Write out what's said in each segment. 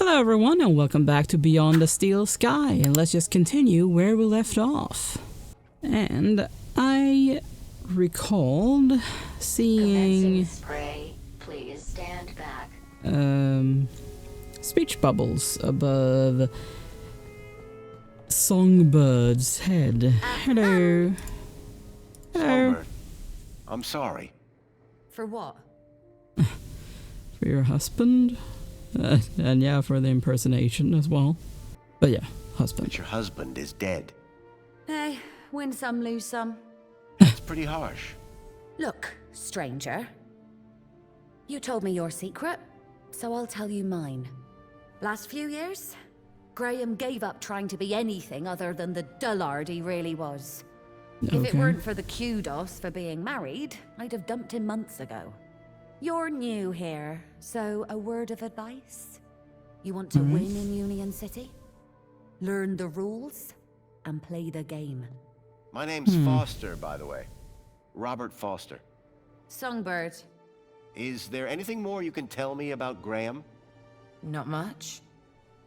Hello everyone and welcome back to Beyond the Steel Sky, and let's just continue where we left off. And I recalled seeing spray. Please stand back. speech bubbles above Songbird's head. Hello. Hello. Songbird, I'm sorry. For what? For your husband? And yeah, for the impersonation as well. But yeah, husband. But your husband is dead. Hey, win some, lose some. It's pretty harsh. Look, stranger. You told me your secret, so I'll tell you mine. Last few years, Graham gave up trying to be anything other than the dullard he really was. Okay. If it weren't for the kudos for being married, I'd have dumped him months ago. You're new here, so a word of advice? You want to win in Union City? Learn the rules and play the game. My name's Foster, by the way. Robert Foster. Songbird. Is there anything more you can tell me about Graham? Not much.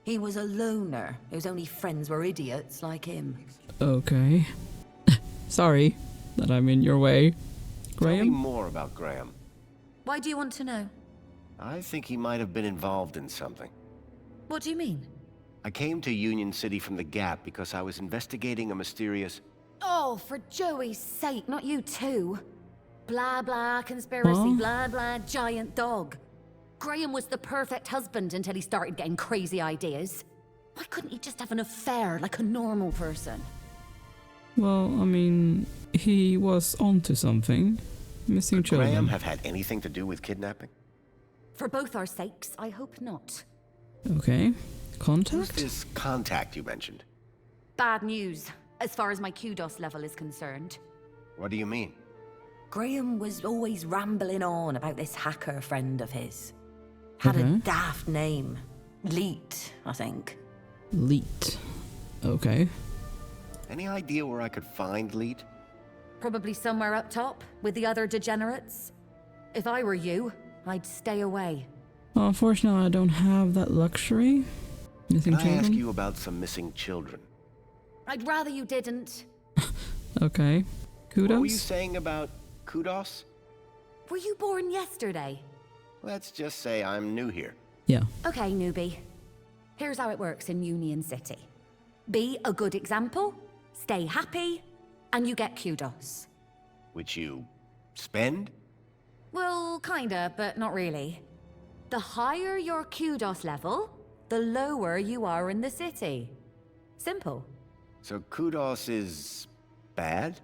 He was a loner whose only friends were idiots like him. Okay. Sorry that I'm in your way. Tell me Graham? more about Graham. Why do you want to know? I think he might have been involved in something. What do you mean? I came to Union City from the Gap because I was investigating a mysterious... Oh, for Joey's sake, not you too. Blah blah, conspiracy, Huh? blah blah, giant dog. Graham was the perfect husband until he started getting crazy ideas. Why couldn't he just have an affair like a normal person? Well, I mean, he was onto something. Missing Could children. Graham have had anything to do with kidnapping? For both our sakes, I hope not. Okay. Who's Contact? this contact you mentioned? Bad news, as far as my kudos level is concerned. What do you mean? Graham was always rambling on about this hacker friend of his. Had a Okay. daft name. Leet, I think. Leet. Okay. Any idea where I could find Leet? Probably somewhere up top, with the other degenerates. If I were you, I'd stay away. Well, unfortunately, I don't have that luxury. Missing Can I children? ask you about some missing children? I'd rather you didn't. Okay. Kudos? What were you saying about kudos? Were you born yesterday? Let's just say I'm new here. Yeah. Okay, newbie. Here's how it works in Union City. Be a good example, stay happy, and you get kudos. Which you spend? Well, kinda, but not really. The higher your kudos level, the lower you are in the city. Simple. So kudos is bad?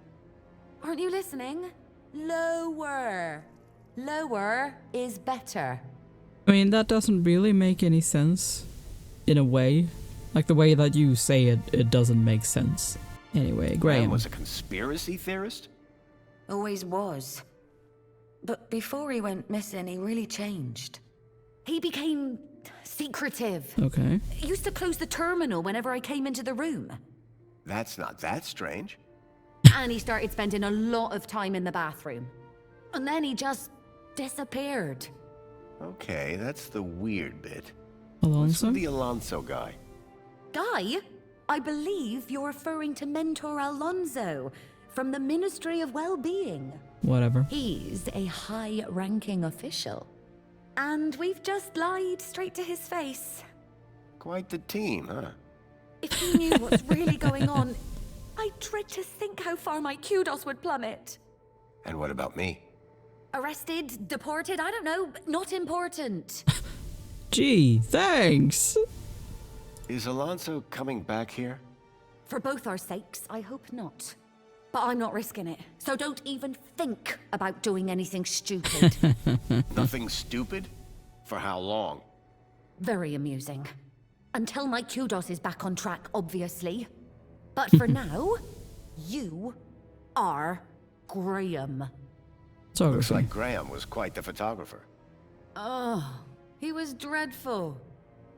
Aren't you listening? Lower. Lower is better. I mean, that doesn't really make any sense. In a way. Like the way that you say it, it doesn't make sense. Anyway, Graham. was a conspiracy theorist? Always was. But before he went missing, he really changed. He became secretive. Okay. He used to close the terminal whenever I came into the room. That's not that strange. And he started spending a lot of time in the bathroom. And then he just disappeared. Okay, that's the weird bit. What's Alonso? with the Alonso guy? Guy, I believe you're referring to Mentor Alonso from the Ministry of Well-Being. Whatever. He's a high-ranking official. And we've just lied straight to his face. Quite the team, huh? If he knew what's really going on, I dread to think how far my kudos would plummet. And what about me? Arrested, deported, I don't know, not important. Gee, thanks! Is Alonso coming back here? For both our sakes, I hope not. But I'm not risking it, so don't even think about doing anything stupid. Nothing stupid? For how long? Very amusing. Until my kudos is back on track, obviously. But for now, you are Graham. Looks Photography. like Graham was quite the photographer. Oh, he was dreadful.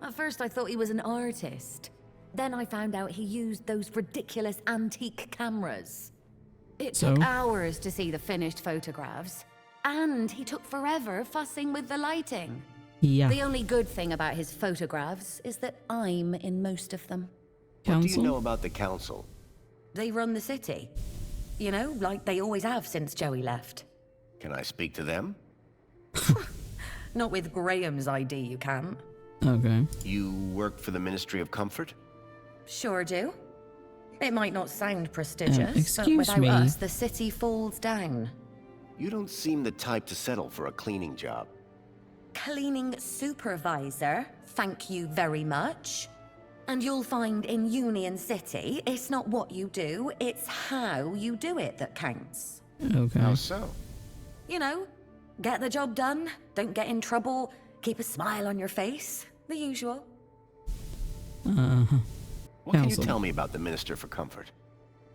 At first I thought he was an artist. Then I found out he used those ridiculous antique cameras. It took So? hours to see the finished photographs. And he took forever fussing with the lighting. Yeah. The only good thing about his photographs is that I'm in most of them. What do you Council? know about the council? They run the city. You know, like they always have since Joey left. Can I speak to them? Not with Graham's ID, you can't. Okay. You work for the Ministry of Comfort? Sure do. It might not sound prestigious, but excuse without me. us, the city falls down. You don't seem the type to settle for a cleaning job. Cleaning supervisor, thank you very much. And you'll find in Union City, it's not what you do, it's how you do it that counts. Okay. How so? You know, get the job done, don't get in trouble, keep a smile on your face, the usual. Uh-huh. What can you Council. tell me about the Minister for Comfort?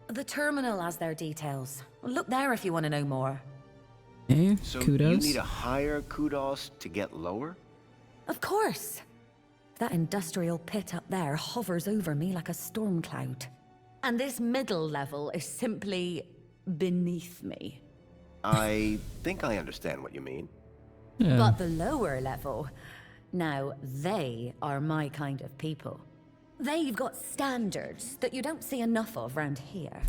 The terminal has their details. Look there if you want to know more. Okay, So kudos. you need a higher kudos to get lower? Of course. That industrial pit up there hovers over me like a storm cloud. And this middle level is simply beneath me. I think I understand what you mean. Yeah. But the lower level, now they are my kind of people. They've got standards that you don't see enough of round here.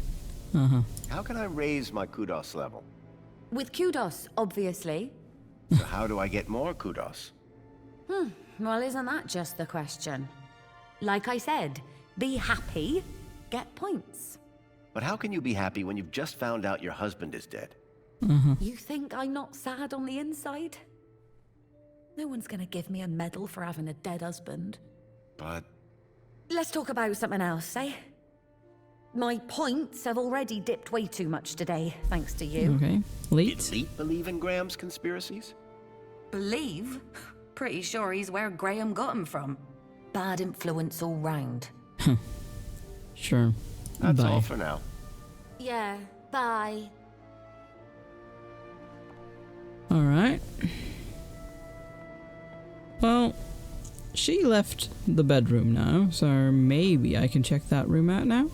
Uh-huh. How can I raise my kudos level? With kudos, obviously. So how do I get more kudos? Well, isn't that just the question? Like I said, be happy, get points. But how can you be happy when you've just found out your husband is dead? You think I'm not sad on the inside? No one's gonna give me a medal for having a dead husband. But Let's talk about something else, eh? My points have already dipped way too much today, thanks to you. Okay. did Leet? Leet believe in Graham's conspiracies? Believe? Pretty sure he's where Graham got him from. Bad influence all round. Sure. That's Bye. all for now. Yeah, bye. Alright. Well, she left the bedroom now, so maybe I can check that room out now.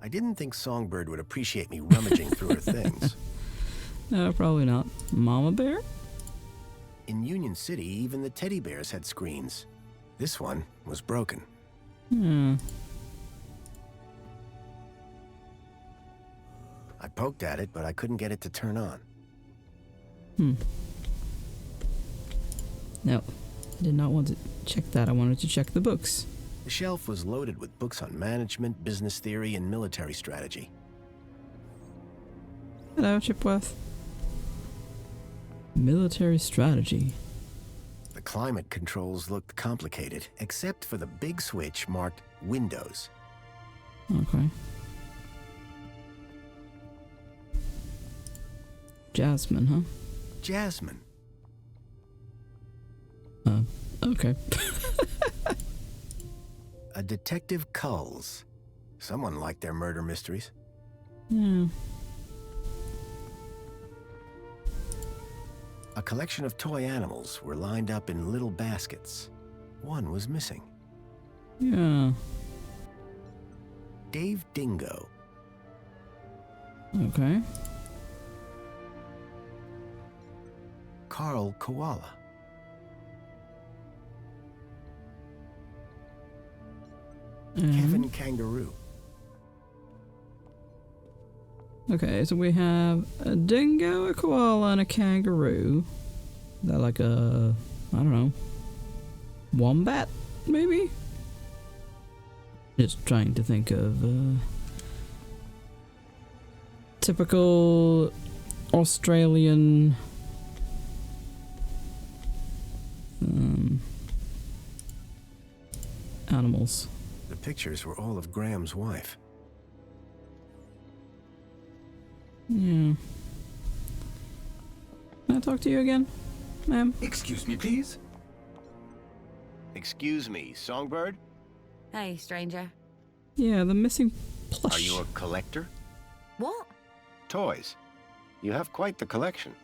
I didn't think Songbird would appreciate me rummaging through her things. No, probably not. Mama Bear? In Union City, even the teddy bears had screens. This one was broken. Hmm. I poked at it, but I couldn't get it to turn on. No. I did not want to check that. I wanted to check the books. The shelf was loaded with books on management, business theory, and military strategy. Hello, Chipworth. Military strategy. The climate controls looked complicated, except for the big switch marked Windows. Okay. Jasmine, huh? Jasmine. Okay. A Detective Culls. Someone liked their murder mysteries. Yeah. A collection of toy animals were lined up in little baskets. One was missing. Yeah. Dave Dingo. Okay. Carl Koala. Kevin Kangaroo. Okay, so we have a dingo, a koala, and a kangaroo. Is that like a, I don't know, wombat, maybe? Just trying to think of typical Australian animals. The pictures were all of Graham's wife. Yeah. Can I talk to you again, ma'am? Excuse me, please. Excuse me, Songbird? Hey, stranger. Yeah, the missing plush. Are you a collector? What? Toys. You have quite the collection.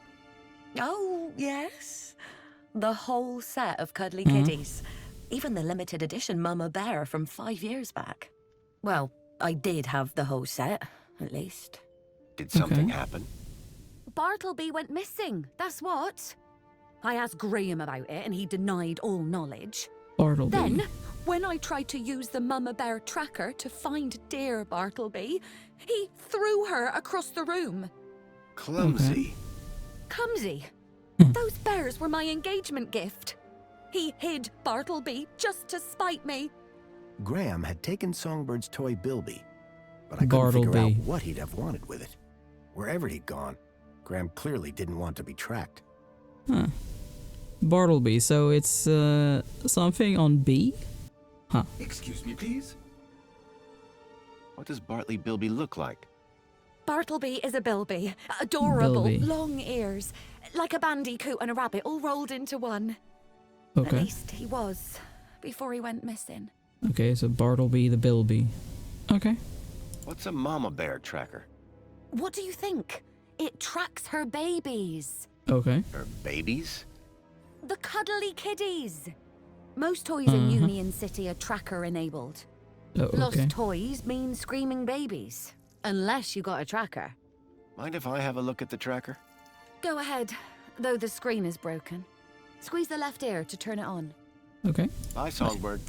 Oh, yes. The whole set of cuddly kitties. Even the limited edition Momma Bear from 5 years back. Well, I did have the whole set, at least. Did something Okay. happen? Bartleby went missing, that's what. I asked Graham about it and he denied all knowledge. Bartleby. Then, when I tried to use the Mama Bear tracker to find dear Bartleby, he threw her across the room. Clumsy. Clumsy. Hmm. Those bears were my engagement gift. He hid Bartleby just to spite me. Graham had taken Songbird's toy Bilby, but I couldn't figure out Bartleby. what he'd have wanted with it. Wherever he'd gone, Graham clearly didn't want to be tracked. Huh. Bartleby, so it's something on B? Huh. Excuse me, please. What does Bartley Bilby look like? Bartleby is a bilby. Adorable, Bilby. long ears. Like a bandicoot and a rabbit all rolled into one. At Okay. least he was, before he went missing. Okay, so Bartleby the Bilby. Okay. What's a mama bear tracker? What do you think? It tracks her babies. Okay. Her babies? The cuddly kiddies. Most toys in Union City are tracker-enabled. Oh, okay. Lost toys mean screaming babies. Unless you got a tracker. Mind if I have a look at the tracker? Go ahead, though the screen is broken. Squeeze the left ear to turn it on. Okay. Bye, Songbird.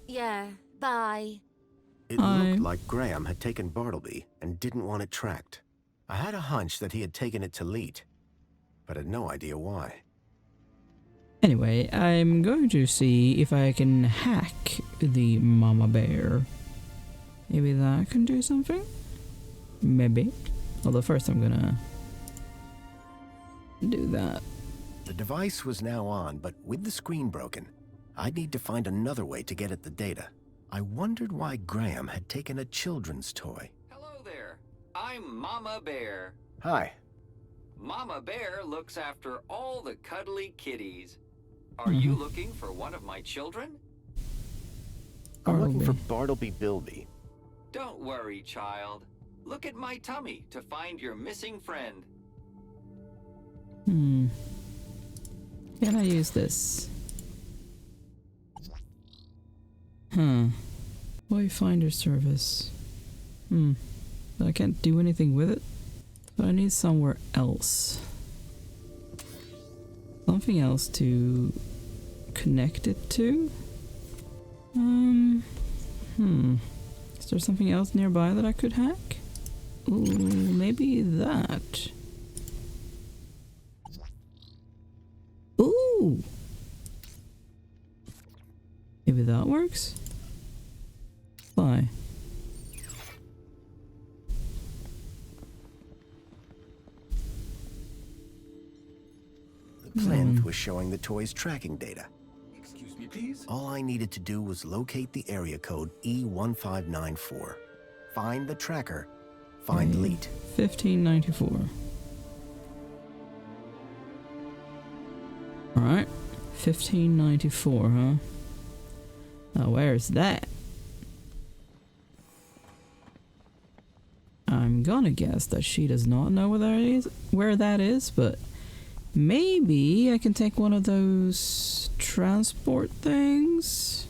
Yeah, bye. It Hi. looked like Graham had taken Bartleby and didn't want it tracked. I had a hunch that he had taken it to Leet, but had no idea why. Anyway, I'm going to see if I can hack the Mama Bear. Maybe that can do something? Maybe. Although first I'm gonna do that. The device was now on, but with the screen broken, I'd need to find another way to get at the data. I wondered why Graham had taken a children's toy. Hello there. I'm Mama Bear. Hi. Mama Bear looks after all the cuddly kitties. Are you looking for one of my children? I'm looking for Bartleby. Bartleby Bilby. Don't worry, child. Look at my tummy to find your missing friend. Can I use this? Wayfinder service. But I can't do anything with it. So I need somewhere else. Something else to connect it to? Is there something else nearby that I could hack? Ooh, maybe that. Ooh! Maybe that works? Why? The plinth was showing the toy's tracking data. Excuse me, please. All I needed to do was locate the area code E1594. Find the tracker. Find Leet. 1594. Alright. 1594, huh? Now where's that? I'm gonna guess that she does not know where that is, but maybe I can take one of those transport things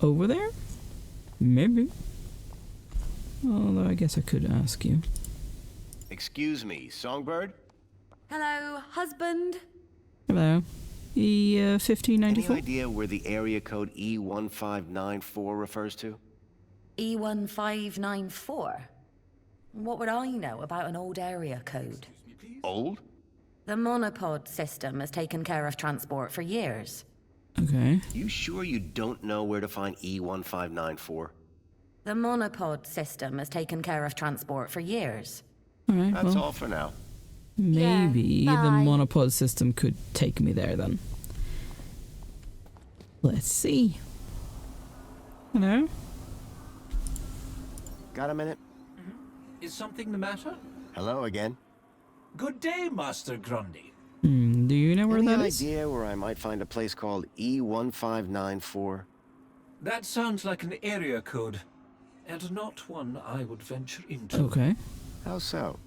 over there? Maybe. Although I guess I could ask you. Excuse me, Songbird? Hello, husband. Hello. Any 1594? idea where the area code E1594 refers to? E1594? What would I know about an old area code? Old? The monopod system has taken care of transport for years. Okay. You sure you don't know where to find E1594? The monopod system has taken care of transport for years. Alright, That's well, all for now. maybe Yeah, the bye. monopod system could take me there then. Let's see. Hello? Got a minute? Is something the matter? Hello again. Good day, Master Grundy. Do you know where Any that is? idea where I might find a place called E1594? That sounds like an area code, and not one I would venture into. Okay. How so?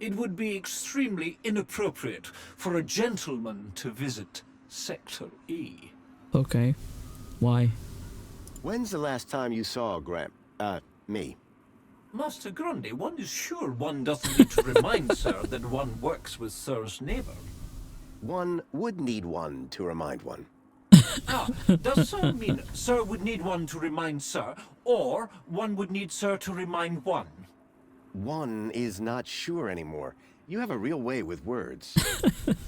It would be extremely inappropriate for a gentleman to visit Sector E. Okay. Why? When's the last time you saw me? Master Grundy, one is sure one doesn't need to remind Sir that one works with Sir's neighbour. One would need one to remind one. Ah, does Sir mean Sir would need one to remind Sir, or one would need Sir to remind one? One is not sure anymore. You have a real way with words.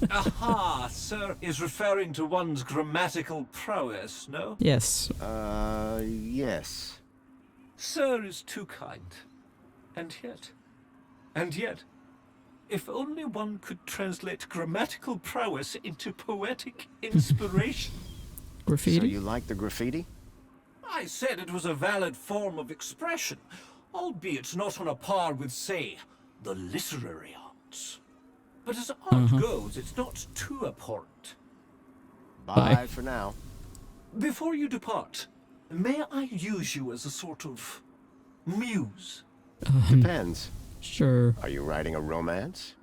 Aha, Sir is referring to one's grammatical prowess, no? Yes. Yes. Sir is too kind. And yet, if only one could translate grammatical prowess into poetic inspiration. Graffiti? So you like the graffiti? I said it was a valid form of expression, albeit not on a par with, say, the literary arts. But as art goes, it's not too abhorrent. Bye for now. Before you depart, may I use you as a sort of muse? Depends. Sure. Are you writing a romance?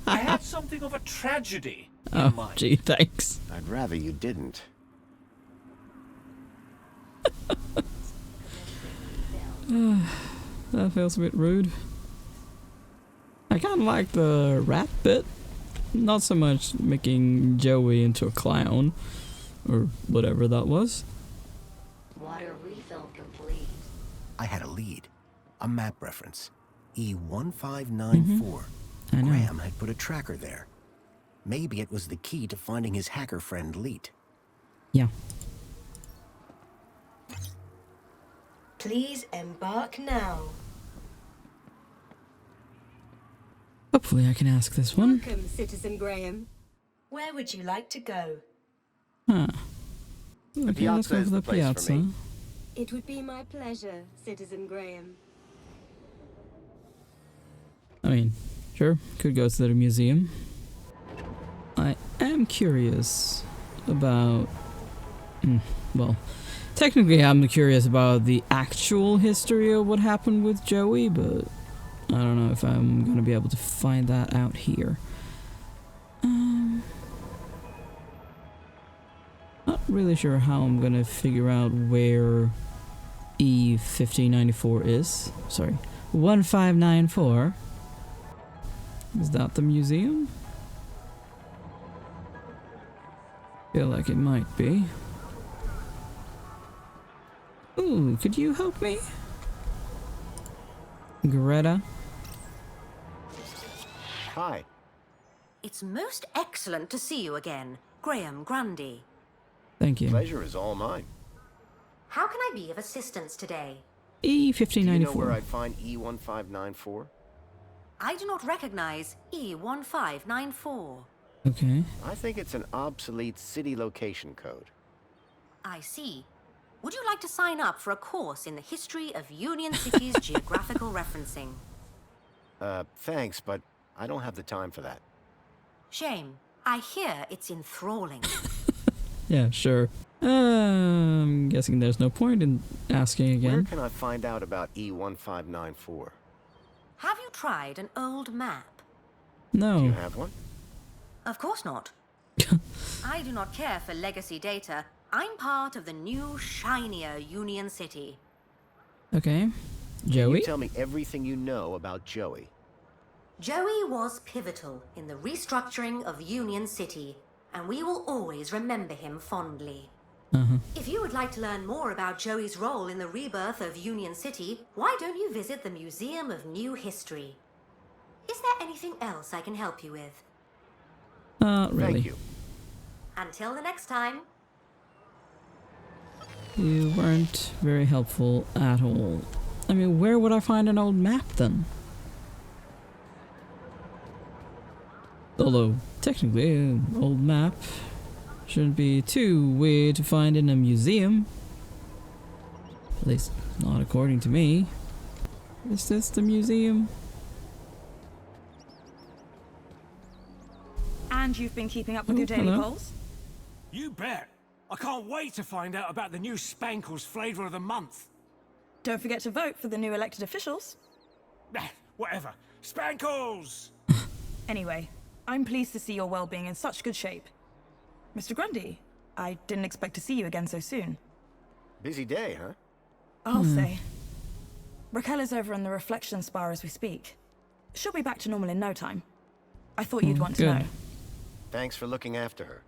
I had something of a tragedy in Oh, mind. gee, thanks. I'd rather you didn't. That feels a bit rude. I kind of like the rat bit. Not so much making Joey into a clown. Or whatever that was. Water refill complete. I had a lead. A map reference. E1594. I know. Graham had put a tracker there. Maybe it was the key to finding his hacker friend Leet. Yeah. Please embark now. Hopefully I can ask this one. Welcome, Citizen Graham. Where would you like to go? Huh. Okay, piazza let's go is for the the place for piazza. me. It would be my pleasure, Citizen Graham. I mean, sure, could go to the museum. I am curious about... well, technically I'm curious about the actual history of what happened with Joey, but I don't know if I'm gonna be able to find that out here. Not really sure how I'm gonna figure out where E1594 is. Sorry, 1594. Is that the museum? Feel like it might be. Ooh, could you help me? Greta? Hi. It's most excellent to see you again, Graham Grundy. Thank you. Pleasure is all mine. How can I be of assistance today? Do you know where E1594. I'd find E1594? I do not recognize E1594. Okay. I think it's an obsolete city location code. I see. Would you like to sign up for a course in the history of Union City's geographical referencing? Thanks, but I don't have the time for that. Shame. I hear it's enthralling. Yeah, sure. I'm guessing there's no point in asking Where again. can I find out about E1594? Have you tried an old map? Do you No. have one? Of course not. I do not care for legacy data. I'm part of the new, shinier Union City. Okay. Can Joey? you tell me everything you know about Joey? Joey was pivotal in the restructuring of Union City, and we will always remember him fondly. If you would like to learn more about Joey's role in the rebirth of Union City, why don't you visit the Museum of New History? Is there anything else I can help you with? Really. Thank you. Until the next time. You weren't very helpful at all. I mean, where would I find an old map then? Although, technically, an old map shouldn't be too weird to find in a museum. At least, not according to me. Is this the museum? And you've been keeping up with Oh, your daily hello. polls? You bet. I can't wait to find out about the new Spankles flavour of the month. Don't forget to vote for the new elected officials. Whatever. Spankles! Anyway, I'm pleased to see your well-being in such good shape. Mr. Grundy, I didn't expect to see you again so soon. Busy day, huh? I'll say. Raquel is over in the reflection spa as we speak. She'll be back to normal in no time. I thought you'd want to good. know. Thanks for looking after her.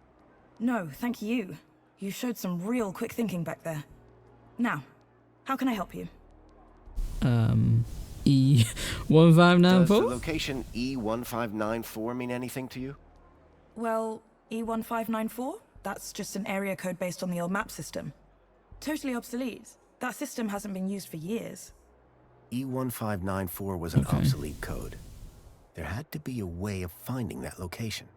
No, thank you. You showed some real quick thinking back there. Now, how can I help you? Does the E1594? location E1594 mean anything to you? Well, E1594? That's just an area code based on the old map system. Totally obsolete. That system hasn't been used for years. E1594 was an obsolete code. There had to be a way of finding that location.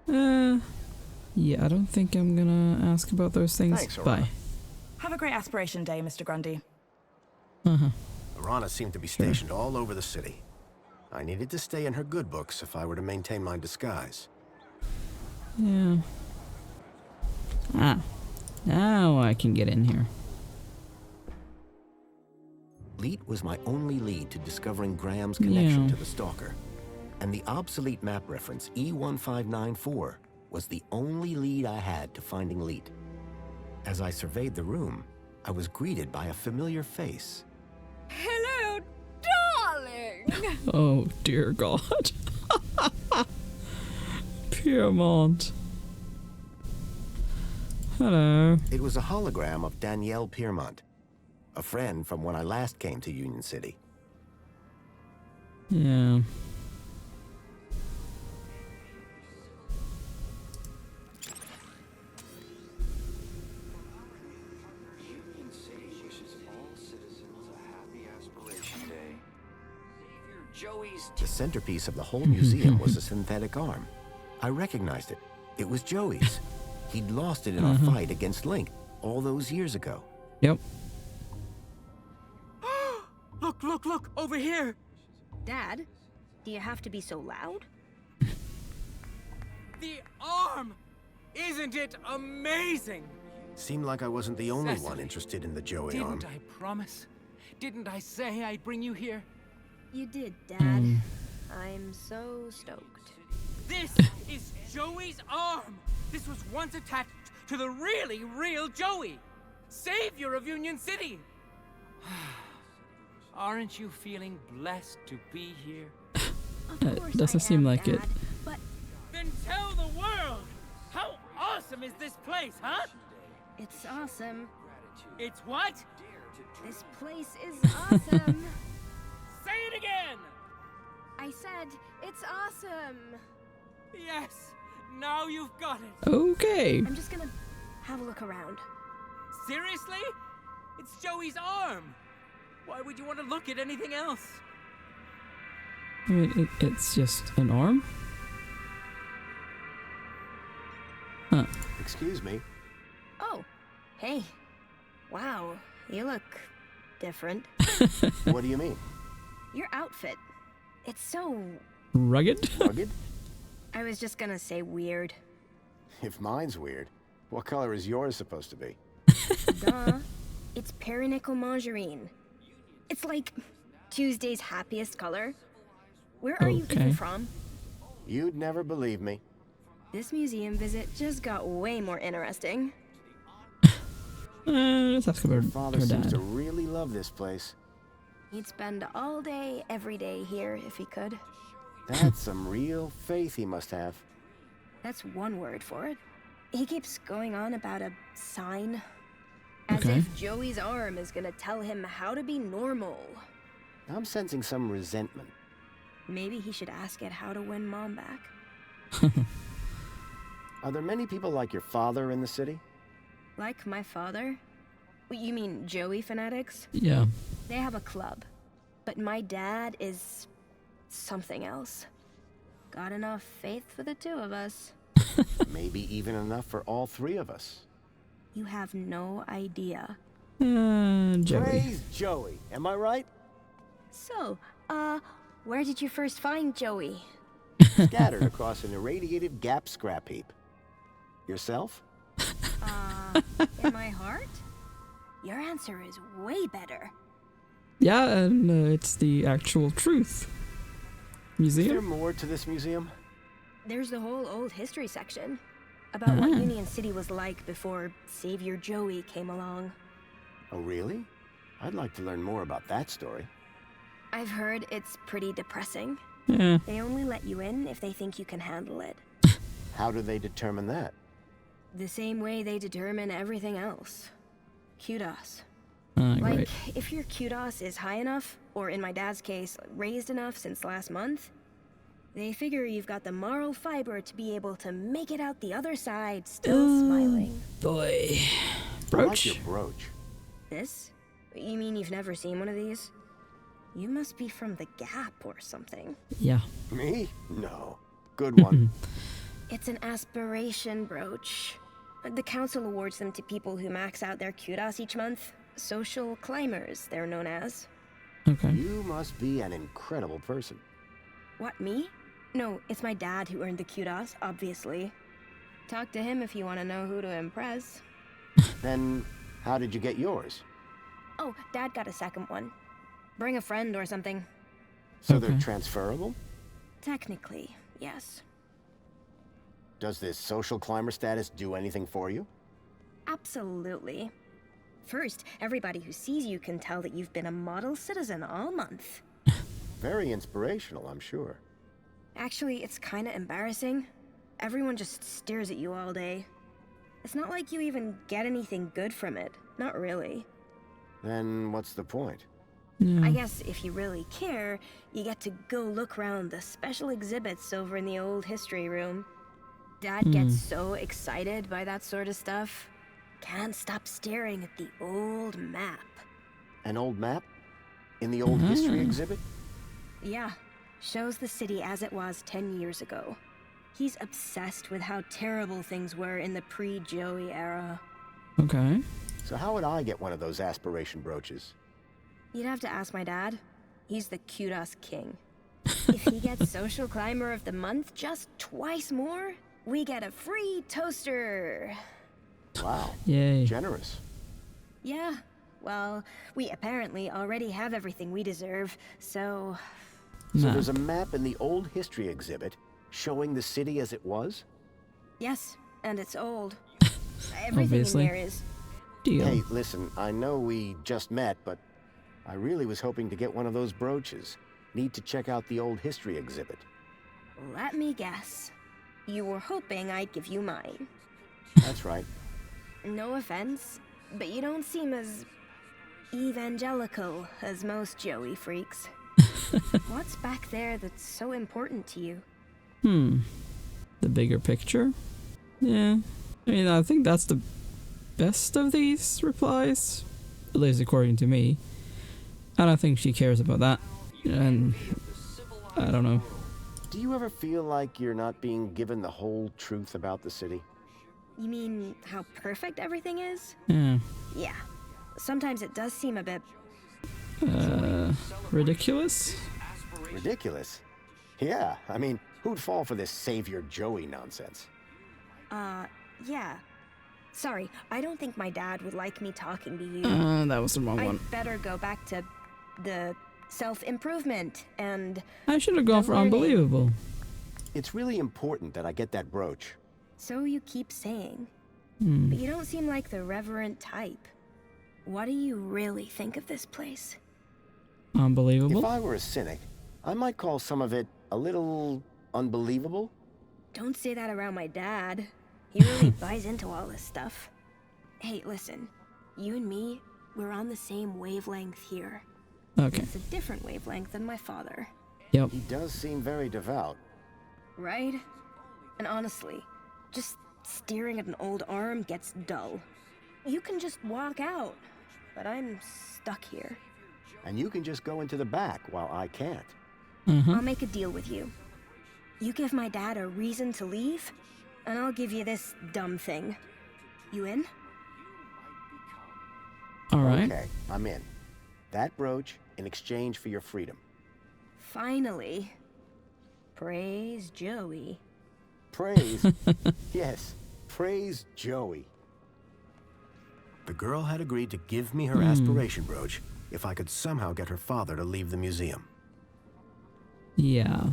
Yeah, I don't think I'm gonna ask about those things. Thanks, Aurora. Bye. Have a great aspiration day, Mr. Grundy. Piranhas seemed to be stationed all over the city. I needed to stay in her good books if I were to maintain my disguise. Yeah. Ah. Now I can get in here. Leet was my only lead to discovering Graham's connection Yeah. to the Stalker. And the obsolete map reference E1594 was the only lead I had to finding Leet. As I surveyed the room, I was greeted by a familiar face. Hello, darling! Oh, dear God. Piermont. Hello. It was a hologram of Danielle Piermont, a friend from when I last came to Union City. Yeah. Union City wishes all citizens a happy Aspiration Day. Savior Joey's The centerpiece of the whole museum was a synthetic arm. I recognized it. It was Joey's. He'd lost it in our fight against Link all those years ago. Yep. Look, look, look, over here! Dad, do you have to be so loud? The arm! Isn't it amazing? Seemed like I wasn't the only Cecily, one interested in the Joey arm. Didn't I promise? Didn't I say I'd bring you here? You did, Dad. I'm so stoked. This is Joey's arm! This was once attached to the really real Joey! Savior of Union City! Aren't you feeling blessed to be here? Of course doesn't I seem am, like it. Dad, but Then tell the world! How awesome is this place, huh? it's awesome. It's what? This place is awesome. Say it again! I said, it's awesome. Yes! Now you've got it! Okay. I'm just gonna have a look around. Seriously? It's Joey's arm! Why would you want to look at anything else? I mean, it's just an arm? Huh. Excuse me. Oh, hey. Wow, you look different. What do you mean? Your outfit. It's so... Rugged? Rugged? I was just gonna say weird. If mine's weird, what color is yours supposed to be? Duh. It's perinickel margarine. It's like Tuesday's happiest color. Where are you Okay. even from? You'd never believe me. This museum visit just got way more interesting. Let's ask about Father her seems dad. to really love this place. He'd spend all day, every day here if he could. That's some real faith he must have. That's one word for it. He keeps going on about a sign. As Okay. if Joey's arm is gonna tell him how to be normal. I'm sensing some resentment. Maybe he should ask it how to win Mom back. Are there many people like your father in the city? Like my father? You mean Joey fanatics? Yeah. They have a club. But my dad is... something else. Got enough faith for the two of us. Maybe even enough for all three of us. You have no idea. Joey. Praise Joey, am I right? So, where did you first find Joey? Scattered across an irradiated gap scrap heap. Yourself? In my heart? Your answer is way better. Yeah, and it's the actual truth. Is there Museum? more to this museum? There's the whole old history section. About what Union City was like before Savior Joey came along. Oh, really? I'd like to learn more about that story. I've heard it's pretty depressing. Yeah. They only let you in if they think you can handle it. How do they determine that? The same way they determine everything else. Kudos. Like, Like, if your kudos is high enough, or in my dad's case, raised enough since last month, they figure you've got the moral fiber to be able to make it out the other side still smiling. Boy. I like Brooch? your brooch. This? You mean you've never seen one of these? You must be from the Gap or something. Yeah. Me? No. Good one. It's an aspiration brooch. The council awards them to people who max out their kudos each month. Social climbers, they're known as. Okay. You must be an incredible person. What, me? No, it's my dad who earned the kudos, obviously. Talk to him if you want to know who to impress. Then, how did you get yours? Oh, Dad got a second one. Bring a friend or something. So Okay. they're transferable? Technically, yes. Does this social climber status do anything for you? Absolutely. First, everybody who sees you can tell that you've been a model citizen all month. Very inspirational, I'm sure. Actually, it's kinda embarrassing. Everyone just stares at you all day. It's not like you even get anything good from it. Not really. Then what's the point? I guess if you really care, you get to go look around the special exhibits over in the old history room. Dad gets so excited by that sort of stuff. Can't stop staring at the old map. An old map? In the old history exhibit? Yeah, shows the city as it was 10 years ago. He's obsessed with how terrible things were in the pre-Joey era. Okay. So how would I get one of those aspiration brooches? You'd have to ask my dad. He's the kudos king. If he gets Social Climber of the Month just twice more, we get a free toaster. Wow. Yay. Generous. Yeah, well, we apparently already have everything we deserve, so... So Nah. there's a map in the old history exhibit showing the city as it was? Yes, and it's old. Everything Obviously. in there is... Deal. Hey, listen, I know we just met, but I really was hoping to get one of those brooches. Need to check out the old history exhibit. Let me guess. You were hoping I'd give you mine. That's right. No offense, but you don't seem as... evangelical as most Joey freaks. What's back there that's so important to you? The bigger picture? Yeah. I mean, I think that's the best of these replies. At least according to me. I don't think she cares about that. And I don't know. Do you ever feel like you're not being given the whole truth about the city? You mean how perfect everything is? Yeah. Yeah. Sometimes it does seem a bit... Ridiculous? Ridiculous? Yeah, I mean, who'd fall for this Savior Joey nonsense? yeah. Sorry, I don't think my dad would like me talking to you. That was the wrong one. I'd better go back to the self-improvement and... I should have gone for learning. unbelievable. It's really important that I get that brooch. So you keep saying. But you don't seem like the reverent type. What do you really think of this place? Unbelievable. If I were a cynic, I might call some of it a little unbelievable. Don't say that around my dad. He really buys into all this stuff. Hey, listen. You and me, we're on the same wavelength here. Okay. It's a different wavelength than my father. Yep. He does seem very devout. Right? And honestly, just staring at an old arm gets dull. You can just walk out, but I'm stuck here. And you can just go into the back while I can't. I'll make a deal with you. You give my dad a reason to leave, and I'll give you this dumb thing. You in? All right. Okay, I'm in. That brooch in exchange for your freedom. Finally. Praise Joey. Praise? Yes, praise Joey. The girl had agreed to give me her aspiration brooch if I could somehow get her father to leave the museum. Yeah.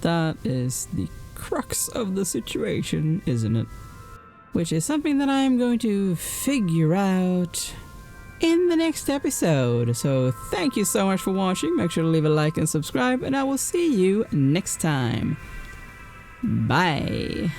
That is the crux of the situation, isn't it? Which is something that I'm going to figure out in the next episode. So thank you so much for watching. Make sure to leave a like and subscribe, and I will see you next time. Bye.